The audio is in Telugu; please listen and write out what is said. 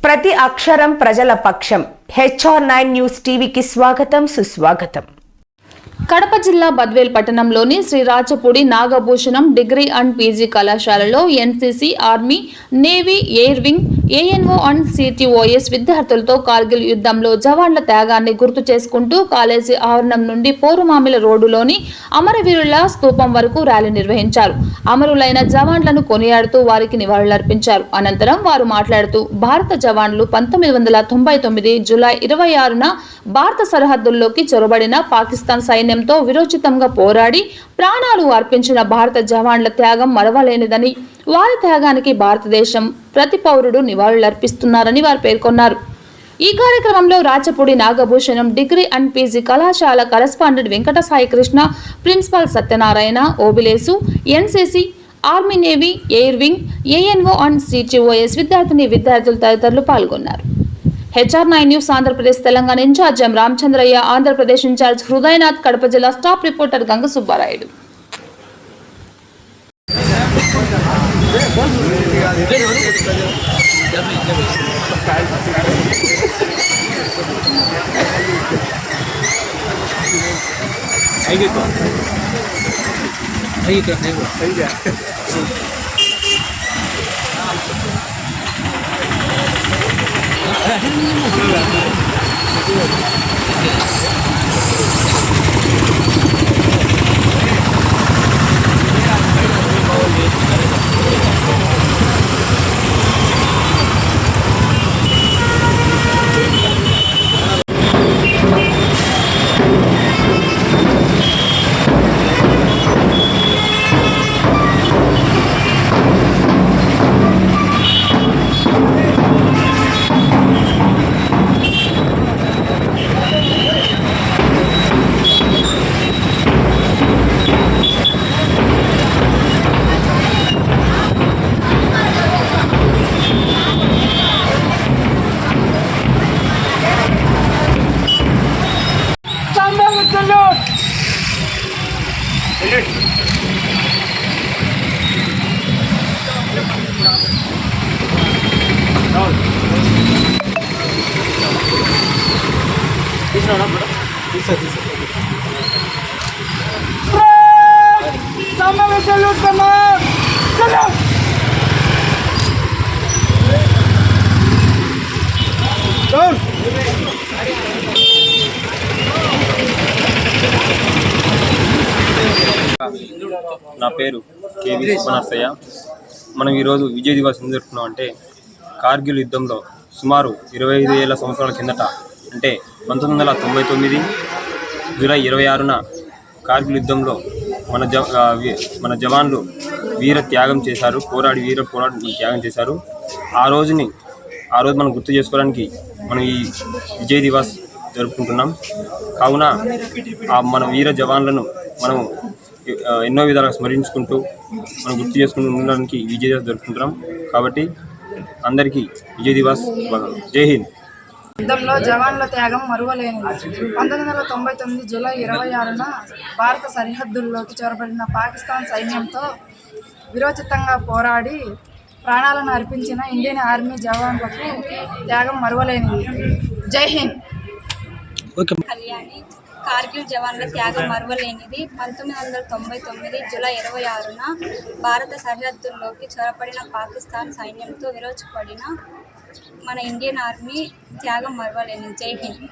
ప్రతి అక్షరం ప్రజల పక్షం. HR9 న్యూస్ టీవీకి స్వాగతం, సుస్వాగతం. కడప జిల్లా బద్వేల్ పట్టణంలోని Sri Rachapudi Nagabhushanam degree and PG కళాశాలలో NCC, army, navy, air wing, ANO and CTOS విద్యార్థులతో కార్గిల్ యుద్ధంలో జవాన్ల త్యాగాన్ని గుర్తు చేసుకుంటూ కాలేజీ ఆవరణం నుండి పోరుమామిల రోడ్డులోని అమరవీరుల స్తూపం వరకు ర్యాలీ నిర్వహించారు. అమరులైన జవాన్లను కొనియాడుతూ వారికి నివాళులర్పించారు. అనంతరం వారు మాట్లాడుతూ భారత జవాన్లు 1999 జూలై 26న భారత సరిహద్దుల్లోకి చొరబడిన పాకిస్తాన్ సైన్యంతో విరోచితంగా పోరాడి ప్రాణాలు అర్పించిన భారత జవాన్ల త్యాగం మరవలేనిదని, వారి త్యాగానికి భారతదేశం ప్రతి పౌరుడు నివాళులర్పిస్తున్నారని వారు పేర్కొన్నారు. ఈ కార్యక్రమంలో Rachapudi Nagabhushanam degree and PG కళాశాల correspondent Venkata Sai Krishna, principal Satyanarayana, Obilesu, NCC, army, navy, air wing, ANO and CTOS విద్యార్థులు తదితరులు పాల్గొన్నారు. HR9 news Andhra Pradesh Telangana incharge M Ramachandraiah, Andhra Pradesh incharge Hridayanath, Kadapa జిల్లా స్టాఫ్ రిపోర్టర్ గంగ సుబ్బారాయుడు. నా పేరు కేవీ సుబ్బనర్సయ్య. మనం ఈరోజు విజయ్ దివస్ ఎందుకు జరుపుకున్నాం అంటే, కార్గిల్ యుద్ధంలో సుమారు 25,000 సంవత్సరాల కిందట, అంటే 1999 జూలై 26న కార్గిల్ యుద్ధంలో మన జవాన్లు వీర త్యాగం చేశారు, పోరాడి త్యాగం చేశారు. ఆ రోజు మనం గుర్తు చేసుకోవడానికి మనం ఈ విజయ్ దివస్ జరుపుకుంటున్నాం. కావున మన వీర జవాన్లను మనం ఎన్నో విధాలుగా స్మరించుకుంటూ మనం గుర్తు చేసుకుంటూ ఉండడానికి విజయ్ దివస్ జరుపుకుంటున్నాం. కాబట్టి అందరికీ విజయ్ దివస్ జై హింద్. యుద్ధంలో జవాన్ల త్యాగం మరువలేనిది. 1999 జూలై 26న భారత సరిహద్దుల్లోకి చొరబడిన పాకిస్తాన్ సైన్యంతో విరోచితంగా పోరాడి ప్రాణాలను అర్పించిన ఇండియన్ ఆర్మీ జవాన్లకు త్యాగం మరువలేనిది. జై హింద్. కళ్యాణి. కార్గిల్ జవాన్ల త్యాగం మరువలేనిది. 1999 జూలై 26న భారత సరిహద్దుల్లోకి చొరబడిన పాకిస్తాన్ సైన్యంతో విరోచపడిన మన ఇండియన్ ఆర్మీ త్యాగం మరువలేనిది. జై హింద్.